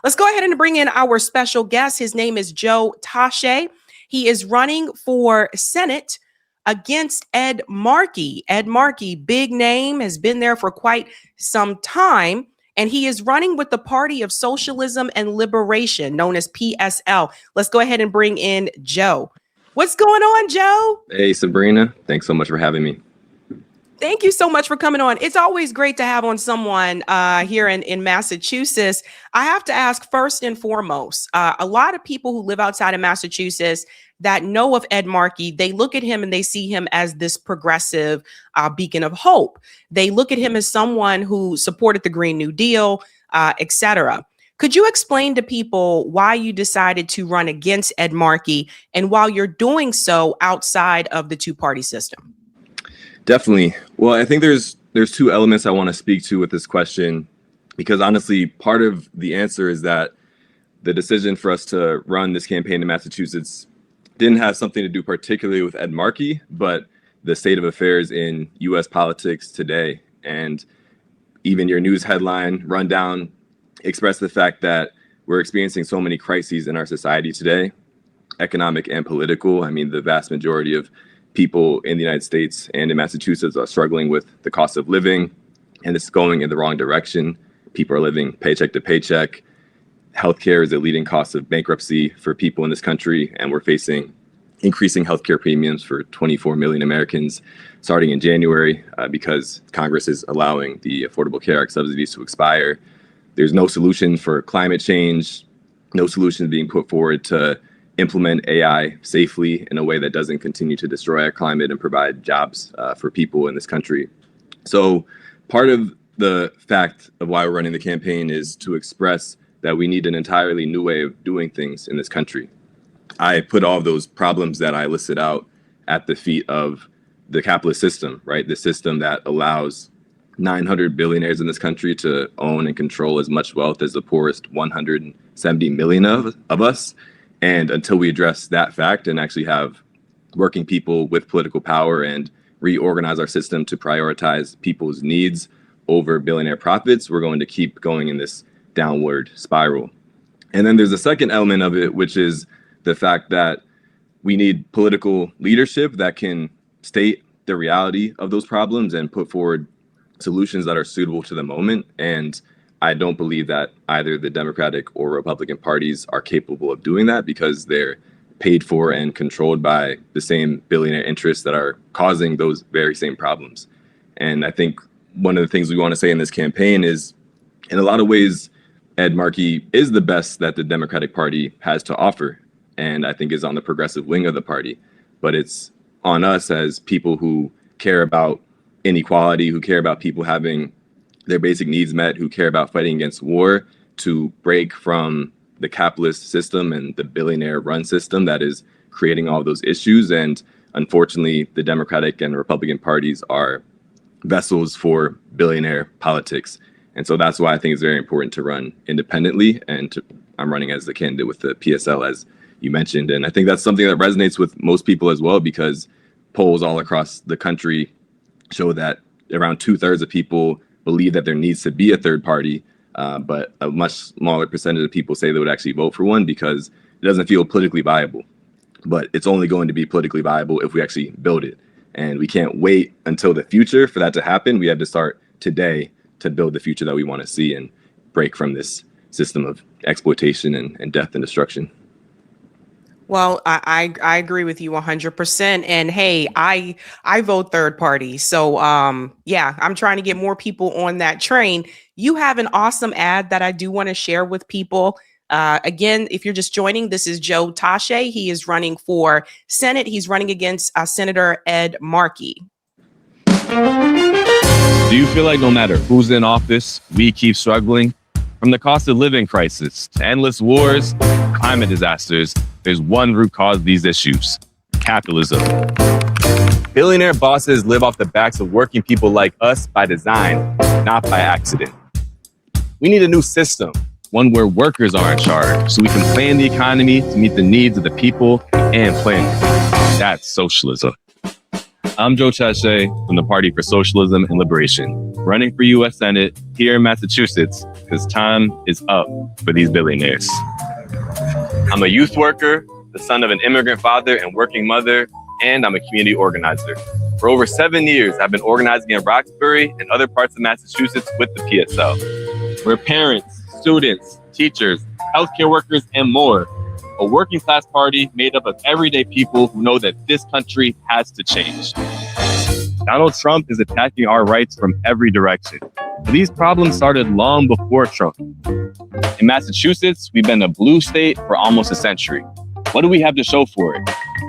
Let's go ahead and bring in our special guest. His name is Joe Tashe. He is running for Senate against Ed Markey. Ed Markey, big name, has been there for quite some time, and he is running with the Party of Socialism and Liberation, known as PSL. Let's go ahead and bring in Joe. What's going on, Joe? Hey, Sabrina. Thanks so much for having me. Thank you so much for coming on. It's always great to have on someone here in Massachusetts. I have to ask first and foremost, a lot of people who live outside of Massachusetts that know of Ed Markey, they look at him and they see him as this progressive beacon of hope. They look at him as someone who supported the Green New Deal, et cetera. Could you explain to people why you decided to run against Ed Markey, and while you're doing so outside of the two-party system? Definitely. Well, I think there's two elements I want to speak to with this question, because honestly, part of the answer is that the decision for us to run this campaign in Massachusetts didn't have something to do particularly with Ed Markey, but the state of affairs in U.S. politics today. And even your news headline rundown expressed the fact that we're experiencing so many crises in our society today, economic and political. I mean, the vast majority of people in the United States and in Massachusetts are struggling with the cost of living, and it's going in the wrong direction. People are living paycheck to paycheck. Healthcare is a leading cause of bankruptcy for people in this country, and we're facing increasing healthcare premiums for 24 million Americans starting in January because Congress is allowing the Affordable Care Act subsidies to expire. There's no solution for climate change, no solution being put forward to implement AI safely in a way that doesn't continue to destroy our climate and provide jobs for people in this country. So part of the fact of why we're running the campaign is to express that we need an entirely new way of doing things in this country. I put all of those problems that I listed out at the feet of the capitalist system, right? The system that allows 900 billionaires in this country to own and control as much wealth as the poorest 170 million of us. And until we address that fact and actually have working people with political power and reorganize our system to prioritize people's needs over billionaire profits, we're going to keep going in this downward spiral. And then there's a second element of it, which is the fact that we need political leadership that can state the reality of those problems and put forward solutions that are suitable to the moment. And I don't believe that either the Democratic or Republican parties are capable of doing that because they're paid for and controlled by the same billionaire interests that are causing those very same problems. And I think one of the things we want to say in this campaign is, in a lot of ways, Ed Markey is the best that the Democratic Party has to offer, and I think is on the progressive wing of the party. But it's on us as people who care about inequality, who care about people having their basic needs met, who care about fighting against war, to break from the capitalist system and the billionaire run system that is creating all those issues. And unfortunately, the Democratic and Republican parties are vessels for billionaire politics. And so that's why I think it's very important to run independently. And I'm running as the candidate with the PSL, as you mentioned. And I think that's something that resonates with most people as well, because polls all across the country show that around 2/3 of people believe that there needs to be a third party, but a much smaller percentage of people say they would actually vote for one because it doesn't feel politically viable. But it's only going to be politically viable if we actually build it. And we can't wait until the future for that to happen. We have to start today to build the future that we want to see and break from this system of exploitation and death and destruction. Well, I agree with you 100%. And hey, I vote third party. So yeah, I'm trying to get more people on that train. You have an awesome ad that I do want to share with people. Again, if you're just joining, this is Joe Tashe. He is running for Senate. He's running against Senator Ed Markey. Do you feel like no matter who's in office, we keep struggling? From the cost of living crisis to endless wars, climate disasters, there's one root cause of these issues: capitalism. Billionaire bosses live off the backs of working people like us by design, not by accident. We need a new system, one where workers are in charge, so we can plan the economy to meet the needs of the people and planet. That's socialism. I'm Joe Tashe from the Party for Socialism and Liberation. running for U.S. Senate here in Massachusetts because time is up for these billionaires. I'm a youth worker, the son of an immigrant father and working mother, and I'm a community organizer. For over 7 years, I've been organizing in Roxbury and other parts of Massachusetts with the PSL. We're parents, students, teachers, healthcare workers, and more. A working class party made up of everyday people who know that this country has to change. Donald Trump is attacking our rights from every direction. But these problems started long before Trump. In Massachusetts, we've been a blue state for almost a century. What do we have to show for it?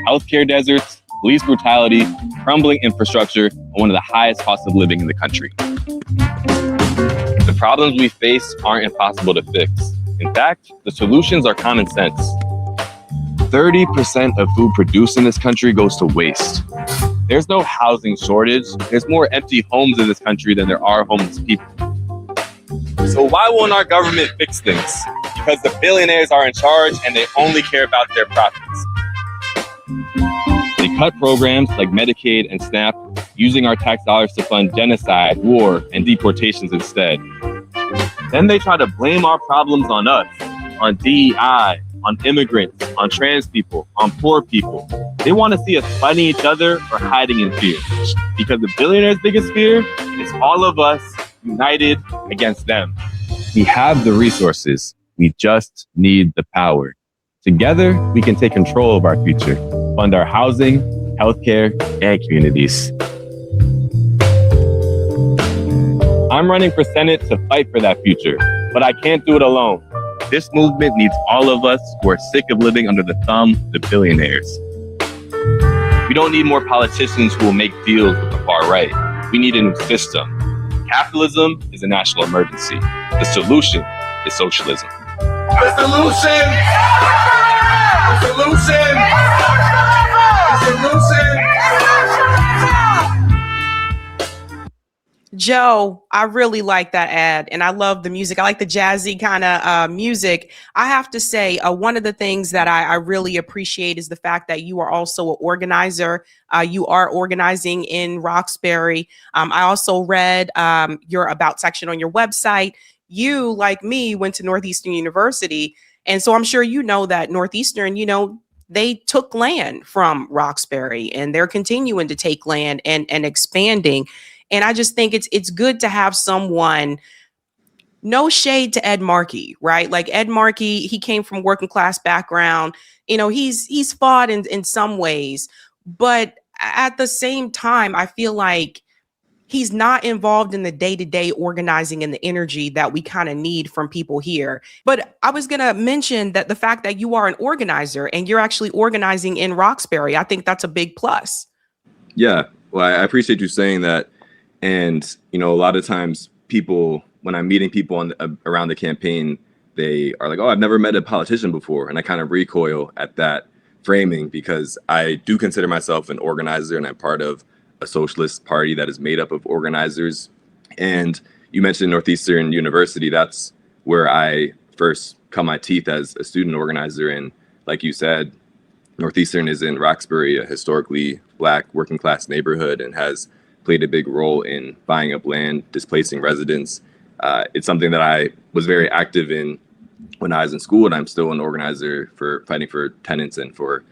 Healthcare deserts, police brutality, crumbling infrastructure, and one of the highest costs of living in the country. The problems we face aren't impossible to fix. In fact, the solutions are common sense. 30% of food produced in this country goes to waste. There's no housing shortage. There's more empty homes in this country than there are homeless people. So why won't our government fix things? Because the billionaires are in charge and they only care about their profits. They cut programs like Medicaid and SNAP, using our tax dollars to fund genocide, war, and deportations instead. Then they try to blame our problems on us, on DEI, on immigrants, on trans people, on poor people. They want to see us fighting each other or hiding in fear. Because the billionaires' biggest fear is all of us united against them. We have the resources. We just need the power. Together, we can take control of our future, fund our housing, healthcare, and communities. I'm running for Senate to fight for that future, but I can't do it alone. This movement needs all of us who are sick of living under the thumb of the billionaires. We don't need more politicians who will make deals with the far right. We need a new system. Capitalism is a national emergency. The solution is socialism. The solution! The solution! The solution! Joe, I really like that ad and I love the music. I like the jazzy kind of music. I have to say, one of the things that I really appreciate is the fact that you are also an organizer. You are organizing in Roxbury. I also read your about section on your website. You, like me, went to Northeastern University. And so I'm sure you know that Northeastern, they took land from Roxbury and they're continuing to take land and expanding. And I just think it's good to have someone, no shade to Ed Markey, right? Like Ed Markey, he came from working class background. He's fought in some ways, but at the same time, I feel like he's not involved in the day-to-day organizing and the energy that we kind of need from people here. But I was going to mention that the fact that you are an organizer and you're actually organizing in Roxbury, I think that's a big plus. Yeah, well, I appreciate you saying that. And, a lot of times people, when I'm meeting people around the campaign, they are like, oh, I've never met a politician before. And I kind of recoil at that framing because I do consider myself an organizer and I'm part of a socialist party that is made up of organizers. And you mentioned Northeastern University. That's where I first cut my teeth as a student organizer. And like you said, Northeastern is in Roxbury, a historically Black working class neighborhood, and has played a big role in buying up land, displacing residents. It's something that I was very active in when I was in school, and I'm still an organizer for fighting for tenants and for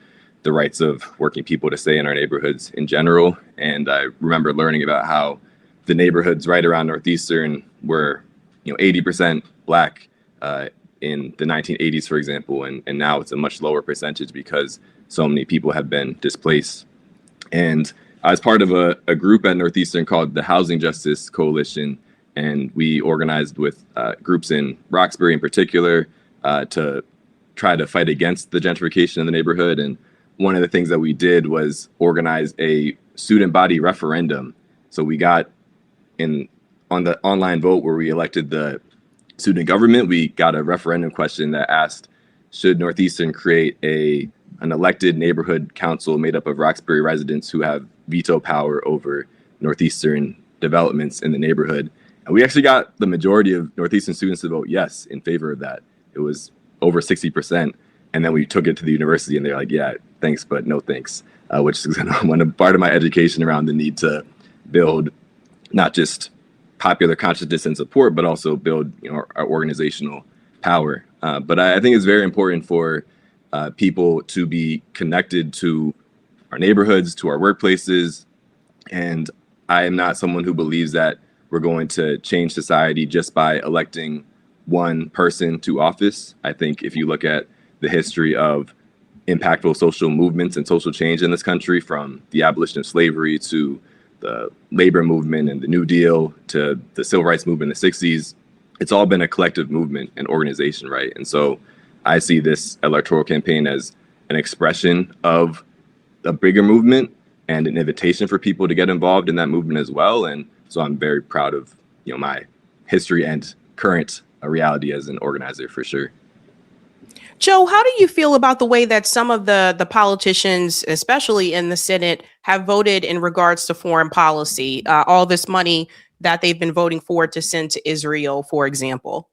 the rights of working people to stay in our neighborhoods in general. And I remember learning about how the neighborhoods right around Northeastern were, 80% Black in the 1980s, for example, and now it's a much lower percentage because so many people have been displaced. And I was part of a group at Northeastern called the Housing Justice Coalition, and we organized with groups in Roxbury in particular to try to fight against the gentrification in the neighborhood. And one of the things that we did was organize a student body referendum. So we got on the online vote where we elected the student government, we got a referendum question that asked, should Northeastern create an elected neighborhood council made up of Roxbury residents who have veto power over Northeastern developments in the neighborhood? And we actually got the majority of Northeastern students to vote yes in favor of that. It was over 60%. And then we took it to the university and they're like, yeah, thanks, but no thanks, which is part of my education around the need to build not just popular consciousness and support, but also build, our organizational power. But I think it's very important for people to be connected to our neighborhoods, to our workplaces. And I am not someone who believes that we're going to change society just by electing one person to office. I think if you look at the history of impactful social movements and social change in this country, from the abolition of slavery to the labor movement and the New Deal to the civil rights movement in the 60s, it's all been a collective movement and organization, right? And so I see this electoral campaign as an expression of a bigger movement and an invitation for people to get involved in that movement as well. And so I'm very proud of, my history and current reality as an organizer, for sure. Joe, how do you feel about the way that some of the politicians, especially in the Senate, have voted in regards to foreign policy? All this money that they've been voting for to send to Israel, for example.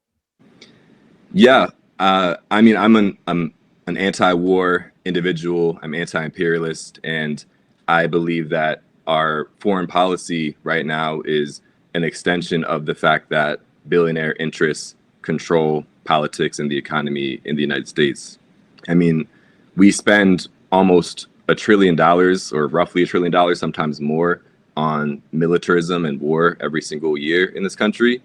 Yeah, I mean, I'm an anti-war individual. I'm anti-imperialist, and I believe that our foreign policy right now is an extension of the fact that billionaire interests control politics and the economy in the United States. I mean, we spend almost $1 trillion, or roughly $1 trillion, sometimes more, on militarism and war every single year in this country.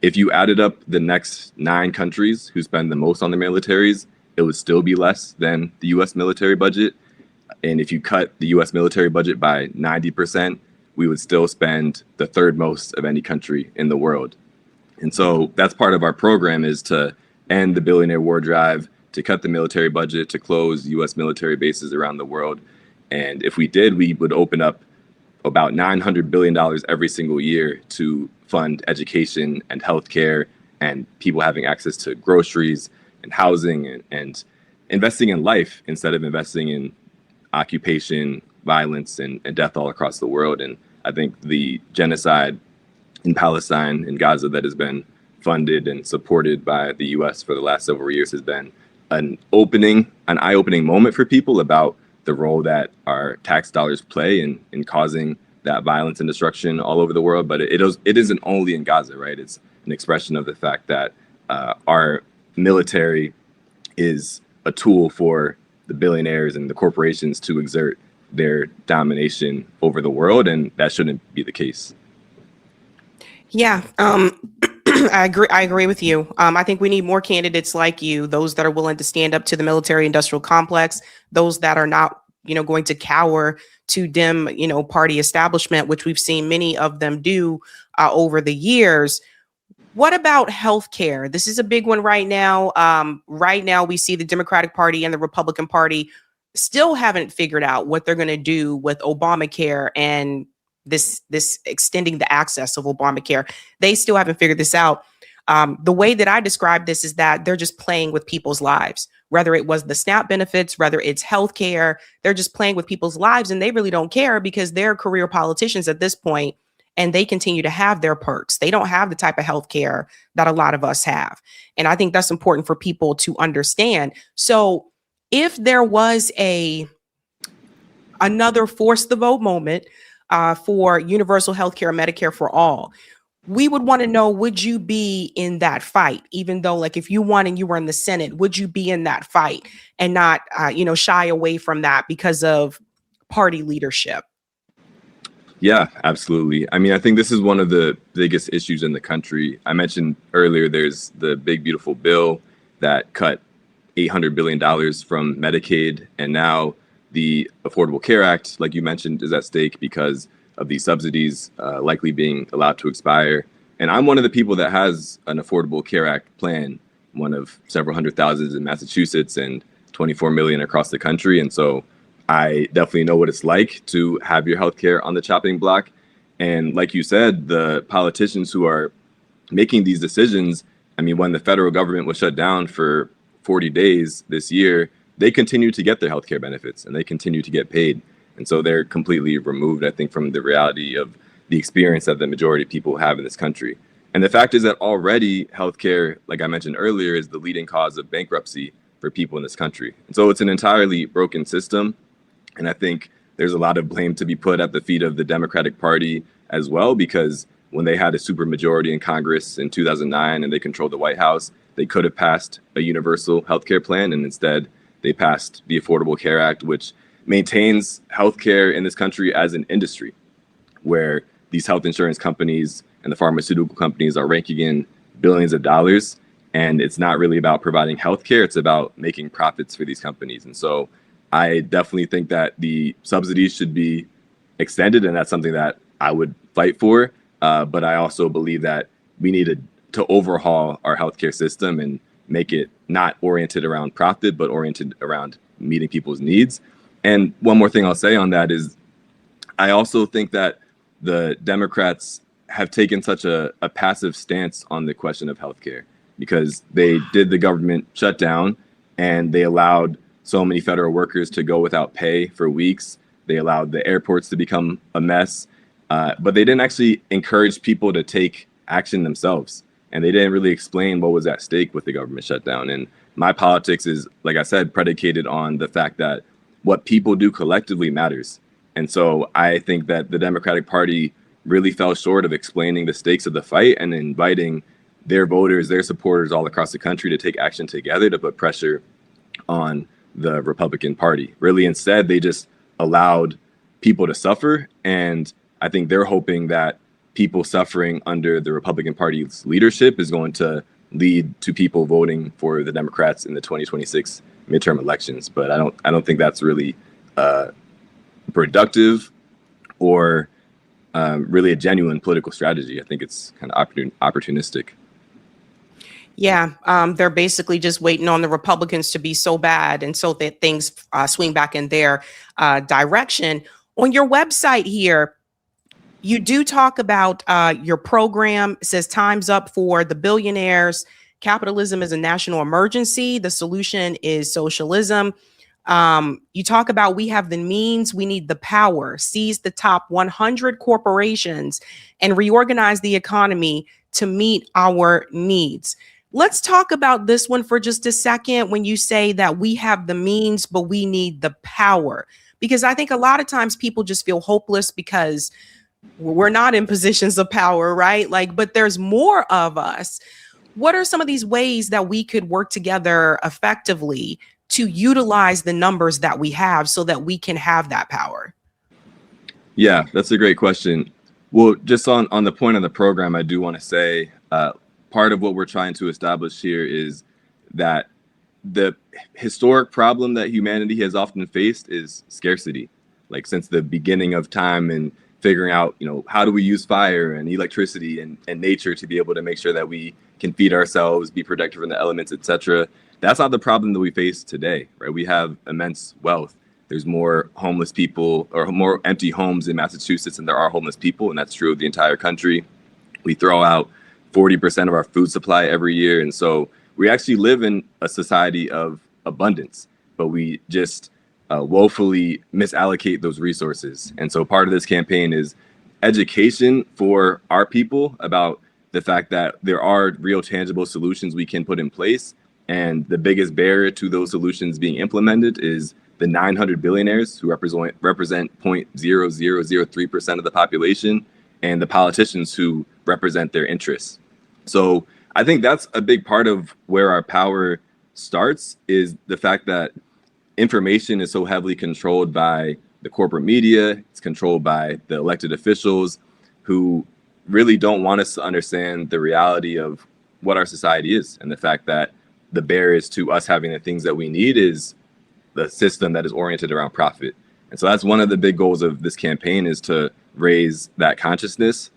If you added up the next 9 countries who spend the most on their militaries, it would still be less than the US military budget. And if you cut the US military budget by 90%, we would still spend the 3rd most of any country in the world. And so that's part of our program, is to end the billionaire war drive, to cut the military budget, to close US military bases around the world. And if we did, we would open up about $900 billion every single year to fund education and healthcare and people having access to groceries and housing and investing in life instead of investing in occupation, violence, and death all across the world. And I think the genocide in Palestine, in Gaza, that has been funded and supported by the US for the last several years has been an eye-opening moment for people about the role that our tax dollars play in causing that violence and destruction all over the world. But it isn't only in Gaza, right? It's an expression of the fact that our military is a tool for the billionaires and the corporations to exert their domination over the world, and that shouldn't be the case. Yeah, I agree with you. I think we need more candidates like you, those that are willing to stand up to the military industrial complex, those that are not, going to cower to dim, party establishment, which we've seen many of them do over the years. What about healthcare? This is a big one right now. Right now, we see the Democratic Party and the Republican Party still haven't figured out what they're going to do with Obamacare and this extending the access of Obamacare. They still haven't figured this out. The way that I describe this is that they're just playing with people's lives, whether it was the SNAP benefits, whether it's healthcare, they're just playing with people's lives, and they really don't care because they're career politicians at this point, and they continue to have their perks. They don't have the type of healthcare that a lot of us have. And I think that's important for people to understand. So if there was another force the vote moment for universal healthcare, Medicare for all, we would want to know, would you be in that fight? Even though, like, if you won and you were in the Senate, would you be in that fight and not, shy away from that because of party leadership? Yeah, absolutely. I mean, I think this is one of the biggest issues in the country. I mentioned earlier, there's the big, beautiful bill that cut $800 billion from Medicaid. And now the Affordable Care Act, like you mentioned, is at stake because of these subsidies likely being allowed to expire. And I'm one of the people that has an Affordable Care Act plan, one of several hundred thousands in Massachusetts and 24 million across the country. And so I definitely know what it's like to have your healthcare on the chopping block. And like you said, the politicians who are making these decisions, I mean, when the federal government was shut down for 40 days this year, they continue to get their healthcare benefits and they continue to get paid. And so they're completely removed, I think, from the reality of the experience that the majority of people have in this country. And the fact is that already healthcare, like I mentioned earlier, is the leading cause of bankruptcy for people in this country. And so it's an entirely broken system. And I think there's a lot of blame to be put at the feet of the Democratic Party as well, because when they had a supermajority in Congress in 2009 and they controlled the White House, they could have passed a universal healthcare plan, and instead they passed the Affordable Care Act, which maintains healthcare in this country as an industry, where these health insurance companies and the pharmaceutical companies are raking in billions of dollars. And it's not really about providing healthcare, it's about making profits for these companies. And so I definitely think that the subsidies should be extended, and that's something that I would fight for. But I also believe that we need to overhaul our healthcare system and make it not oriented around profit, but oriented around meeting people's needs. And one more thing I'll say on that is I also think that the Democrats have taken such a passive stance on the question of healthcare, because they did the government shutdown and they allowed so many federal workers to go without pay for weeks. They allowed the airports to become a mess, but they didn't actually encourage people to take action themselves. And they didn't really explain what was at stake with the government shutdown. And my politics is, like I said, predicated on the fact that what people do collectively matters. And so I think that the Democratic Party really fell short of explaining the stakes of the fight and inviting their voters, their supporters all across the country to take action together to put pressure on the Republican Party. Really, instead, they just allowed people to suffer. And I think they're hoping that people suffering under the Republican Party's leadership is going to lead to people voting for the Democrats in the 2026 midterm elections. But I don't think that's really productive or really a genuine political strategy. I think it's kind of opportunistic. Yeah, they're basically just waiting on the Republicans to be so bad, and so that things swing back in their direction. On your website here, you do talk about your program. It says time's up for the billionaires. Capitalism is a national emergency. The solution is socialism. You talk about we have the means, we need the power. Seize the top 100 corporations and reorganize the economy to meet our needs. Let's talk about this one for just a second. When you say that we have the means, but we need the power, because I think a lot of times people just feel hopeless because we're not in positions of power, right? Like, but there's more of us. What are some of these ways that we could work together effectively to utilize the numbers that we have so that we can have that power? Yeah, that's a great question. Well, just on the point of the program, I do want to say part of what we're trying to establish here is that the historic problem that humanity has often faced is scarcity. Like since the beginning of time and figuring out, how do we use fire and electricity and nature to be able to make sure that we can feed ourselves, be protected from the elements, etc. That's not the problem that we face today, right? We have immense wealth. There's more homeless people or more empty homes in Massachusetts than there are homeless people, and that's true of the entire country. We throw out 40% of our food supply every year, and so we actually live in a society of abundance, but we just woefully misallocate those resources. And so part of this campaign is education for our people about the fact that there are real tangible solutions we can put in place. And the biggest barrier to those solutions being implemented is the 900 billionaires who represent 0.0003% of the population, and the politicians who represent their interests. So I think that's a big part of where our power starts, is the fact that information is so heavily controlled by the corporate media. It's controlled by the elected officials who really don't want us to understand the reality of what our society is, and the fact that the barriers to us having the things that we need is the system that is oriented around profit. And so that's one of the big goals of this campaign, is to raise that consciousness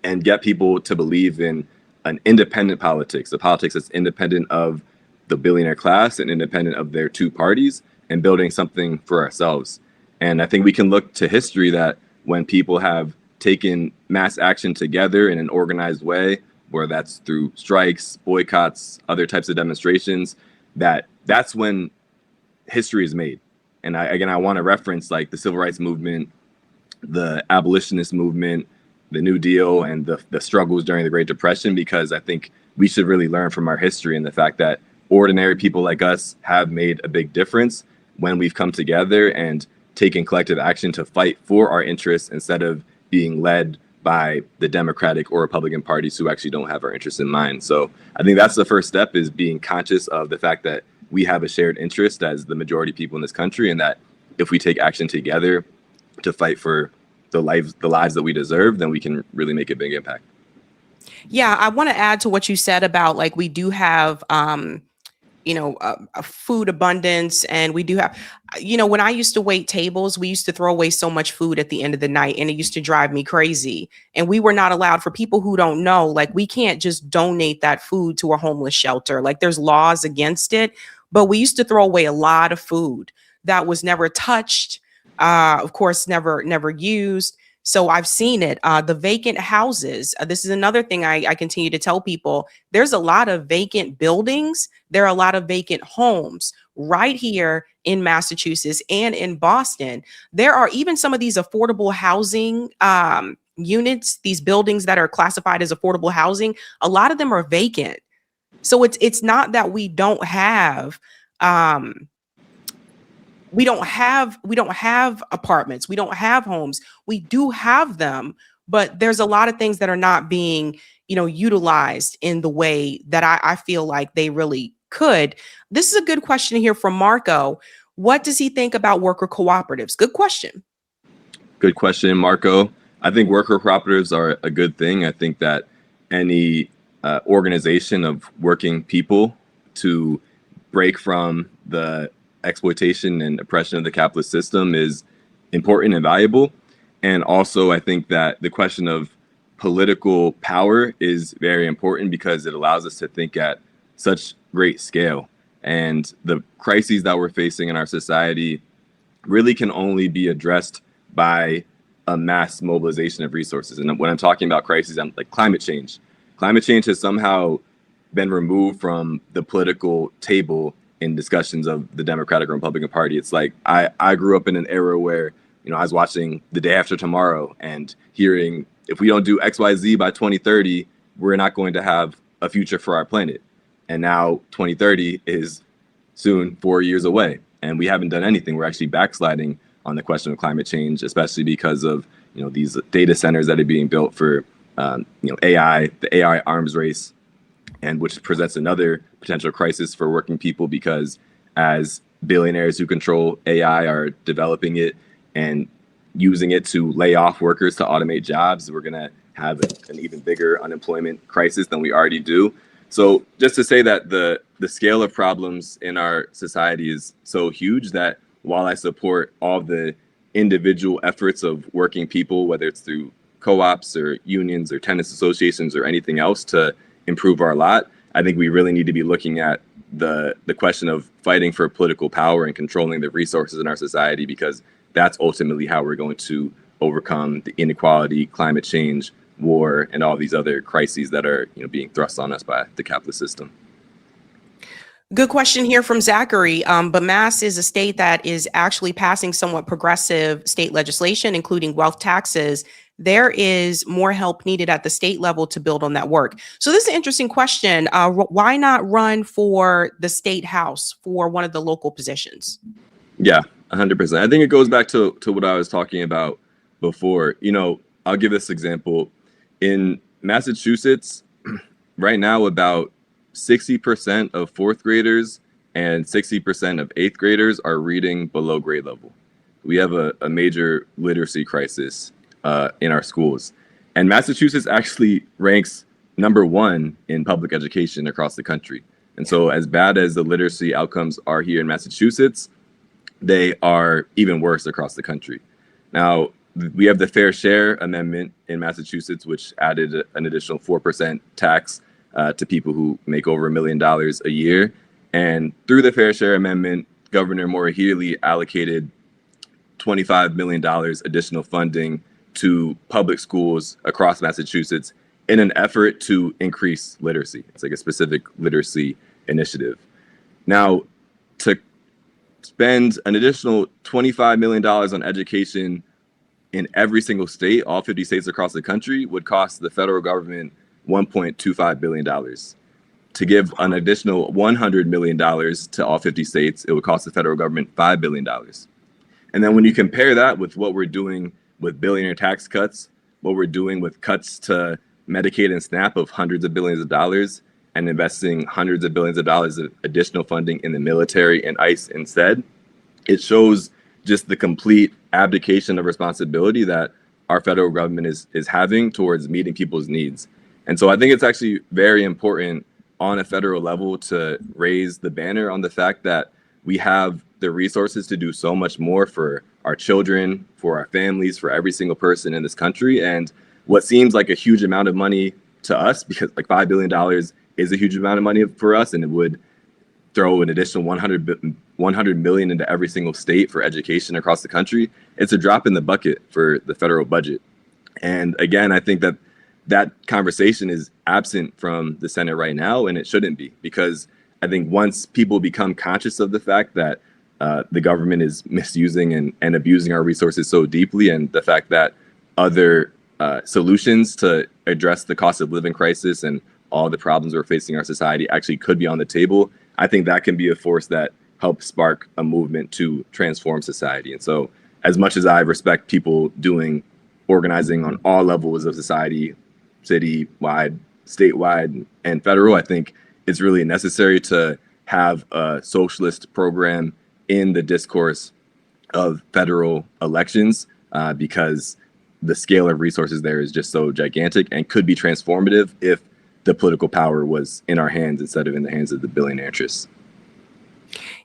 and get people to believe in an independent politics, a politics that's independent of the billionaire class and independent of their two parties, and building something for ourselves. And I think we can look to history that when people have taken mass action together in an organized way, whether that's through strikes, boycotts, other types of demonstrations, that's when history is made. And I want to reference like the civil rights movement, the abolitionist movement, the New Deal, and the struggles during the Great Depression, because I think we should really learn from our history and the fact that ordinary people like us have made a big difference when we've come together and taken collective action to fight for our interests instead of being led by the Democratic or Republican parties who actually don't have our interests in mind. So I think that's the first step, is being conscious of the fact that we have a shared interest as the majority of people in this country, and that if we take action together to fight for the lives that we deserve, then we can really make a big impact. Yeah, I want to add to what you said about, like, we do have a food abundance, and we do have, when I used to wait tables, we used to throw away so much food at the end of the night, and it used to drive me crazy. And we were not allowed, for people who don't know, like, we can't just donate that food to a homeless shelter. Like, there's laws against it, but we used to throw away a lot of food that was never touched, of course, never used. So I've seen it. The vacant houses. This is another thing I continue to tell people. There's a lot of vacant buildings. There are a lot of vacant homes right here in Massachusetts and in Boston. There are even some of these affordable housing units, these buildings that are classified as affordable housing. A lot of them are vacant. So it's not that we don't have apartments. We don't have homes. We do have them, but there's a lot of things that are not being, utilized in the way that I feel like they really could. This is a good question here from Marco. What does he think about worker cooperatives? Good question. Good question, Marco. I think worker cooperatives are a good thing. I think that any organization of working people to break from the exploitation and oppression of the capitalist system is important and valuable. And also, I think that the question of political power is very important, because it allows us to think at such great scale. And the crises that we're facing in our society really can only be addressed by a mass mobilization of resources. And when I'm talking about crises, I'm like climate change. Climate change has somehow been removed from the political table in discussions of the Democratic or Republican Party. It's like I grew up in an era where, I was watching The Day After Tomorrow and hearing, if we don't do XYZ by 2030, we're not going to have a future for our planet. And now 2030 is soon 4 years away, and we haven't done anything. We're actually backsliding on the question of climate change, especially because of these data centers that are being built for AI, the AI arms race, and which presents another potential crisis for working people, because as billionaires who control AI are developing it and using it to lay off workers to automate jobs, we're going to have an even bigger unemployment crisis than we already do. So just to say that the scale of problems in our society is so huge that while I support all the individual efforts of working people, whether it's through co-ops or unions or tenants associations or anything else to improve our lot, I think we really need to be looking at the question of fighting for political power and controlling the resources in our society, because that's ultimately how we're going to overcome the inequality, climate change, war, and all these other crises that are being thrust on us by the capitalist system. Good question here from Zachary. But Mass is a state that is actually passing somewhat progressive state legislation, including wealth taxes. There is more help needed at the state level to build on that work. So this is an interesting question. Why not run for the state house for one of the local positions? Yeah, 100%. I think it goes back to what I was talking about before. I'll give this example. In Massachusetts, right now, about 60% of fourth graders and 60% of eighth graders are reading below grade level. We have a major literacy crisis in our schools. And Massachusetts actually ranks #1 in public education across the country. And so as bad as the literacy outcomes are here in Massachusetts, they are even worse across the country. Now, we have the Fair Share Amendment in Massachusetts, which added an additional 4% tax to people who make over $1 million a year. And through the Fair Share Amendment, Governor Maura Healey allocated $25 million additional funding to public schools across Massachusetts in an effort to increase literacy. It's like a specific literacy initiative. Now, to spend an additional $25 million on education in every single state, all 50 states across the country, would cost the federal government $1.25 billion. To give an additional $100 million to all 50 states, it would cost the federal government $5 billion. And then when you compare that with what we're doing with billionaire tax cuts what we're doing with cuts to Medicaid and SNAP of hundreds of billions of dollars and investing hundreds of billions of dollars of additional funding in the military and ICE instead, it shows just the complete abdication of responsibility that our federal government is having towards meeting people's needs. And so I think it's actually very important on a federal level to raise the banner on the fact that we have the resources to do so much more for our children, for our families, for every single person in this country. And what seems like a huge amount of money to us, because like $5 billion is a huge amount of money for us, and it would throw an additional 100 million into every single state for education across the country. It's a drop in the bucket for the federal budget. And again, I think that that conversation is absent from the Senate right now, and it shouldn't be, because I think once people become conscious of the fact that the government is misusing and abusing our resources so deeply, and the fact that other solutions to address the cost of living crisis and all the problems we're facing in our society actually could be on the table, I think that can be a force that helps spark a movement to transform society. And so as much as I respect people doing organizing on all levels of society, city-wide, statewide, and federal, I think it's really necessary to have a socialist program in the discourse of federal elections because the scale of resources there is just so gigantic and could be transformative if the political power was in our hands instead of in the hands of the billionaire interests.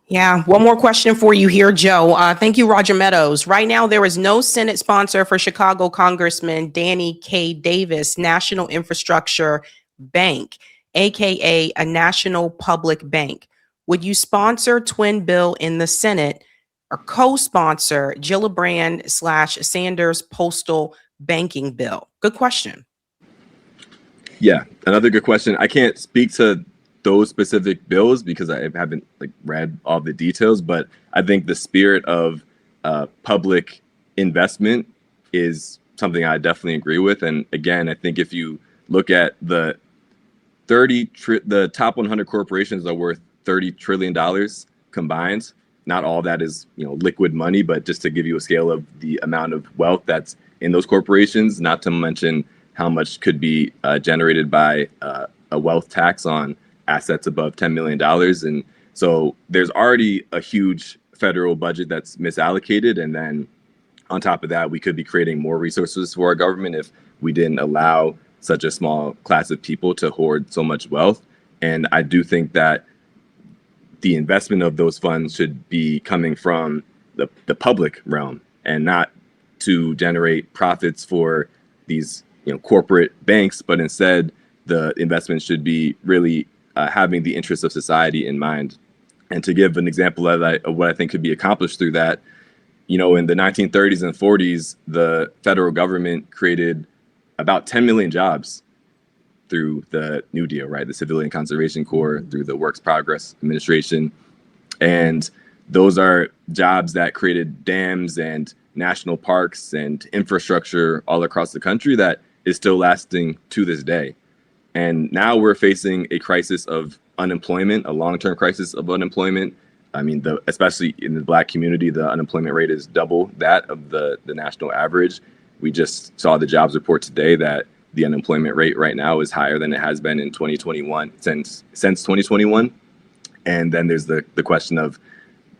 Yeah. One more question for you here, Joe. Thank you, Roger Meadows. Right now, there is no Senate sponsor for Chicago Congressman Danny K. Davis National Infrastructure Bank, aka a national public bank. Would you sponsor twin bill in the Senate or co-sponsor Gillibrand/Sanders postal banking bill? Good question. Yeah, another good question. I can't speak to those specific bills because I haven't read all the details, but I think the spirit of public investment is something I definitely agree with. And again, I think if you look at the top 100 corporations are worth $30 trillion combined. Not all that is liquid money, but just to give you a scale of the amount of wealth that's in those corporations, not to mention how much could be generated by a wealth tax on assets above $10 million. And so there's already a huge federal budget that's misallocated. And then on top of that, we could be creating more resources for our government if we didn't allow such a small class of people to hoard so much wealth. And I do think that the investment of those funds should be coming from the public realm and not to generate profits for these corporate banks, but instead the investment should be really having the interests of society in mind. And to give an example of what I think could be accomplished through that, in the 1930s and 40s, the federal government created about 10 million jobs through the New Deal, right? The Civilian Conservation Corps, through the Works Progress Administration. And those are jobs that created dams and national parks and infrastructure all across the country that is still lasting to this day. And now we're facing a crisis of unemployment, a long-term crisis of unemployment. I mean, especially in the Black community, the unemployment rate is double that of the national average. We just saw the jobs report today that the unemployment rate right now is higher than it has been in 2021, since 2021. And then there's the question of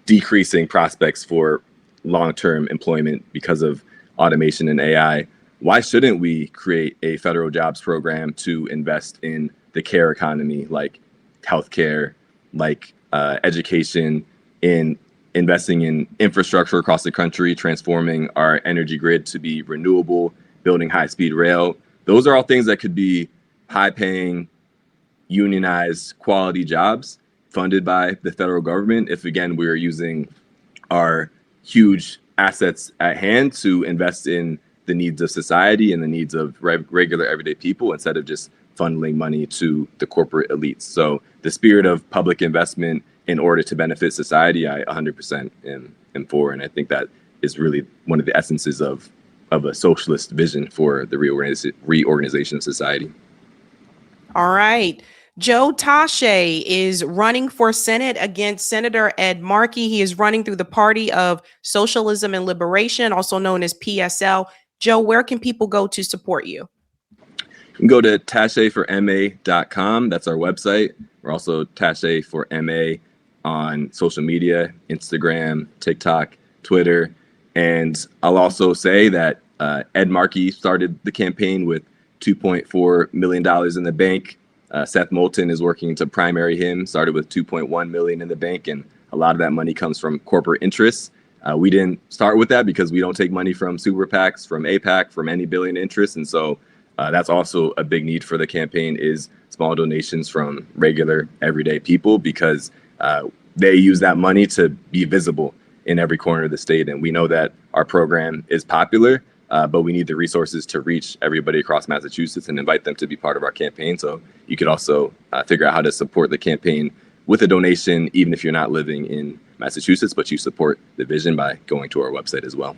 decreasing prospects for long-term employment because of automation and AI. Why shouldn't we create a federal jobs program to invest in the care economy, like healthcare, like education, in investing in infrastructure across the country, transforming our energy grid to be renewable, building high-speed rail? Those are all things that could be high-paying, unionized, quality jobs funded by the federal government if, again, we are using our huge assets at hand to invest in the needs of society and the needs of regular everyday people instead of just funneling money to the corporate elites. So the spirit of public investment in order to benefit society, I 100% am for. And I think that is really one of the essences of a socialist vision for the reorganization of society. All right. Joe Tashe is running for Senate against Senator Ed Markey. He is running through the Party of Socialism and Liberation, also known as PSL. Joe, where can people go to support you? You can go to tacheforma.com. That's our website. We're also Tache for MA on social media, Instagram, TikTok, Twitter. And I'll also say that Ed Markey started the campaign with $2.4 million in the bank. Seth Moulton is working to primary him, started with $2.1 million in the bank. And a lot of that money comes from corporate interests. We didn't start with that because we don't take money from super PACs, from APAC, from any billion interests. And so that's also a big need for the campaign is small donations from regular, everyday people because they use that money to be visible in every corner of the state. And we know that our program is popular, but we need the resources to reach everybody across Massachusetts and invite them to be part of our campaign. So you could also figure out how to support the campaign with a donation, even if you're not living in Massachusetts, but you support the vision by going to our website as well.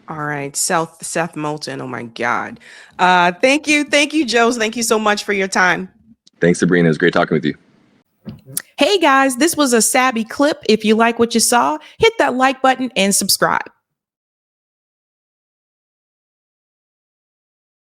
All right. Seth Moulton. Oh, my God. Thank you. Thank you, Joe. Thank you so much for your time. Thanks, Sabrina. It was great talking with you. Hey, guys, this was a Sabby clip. If you like what you saw, hit that like button and subscribe.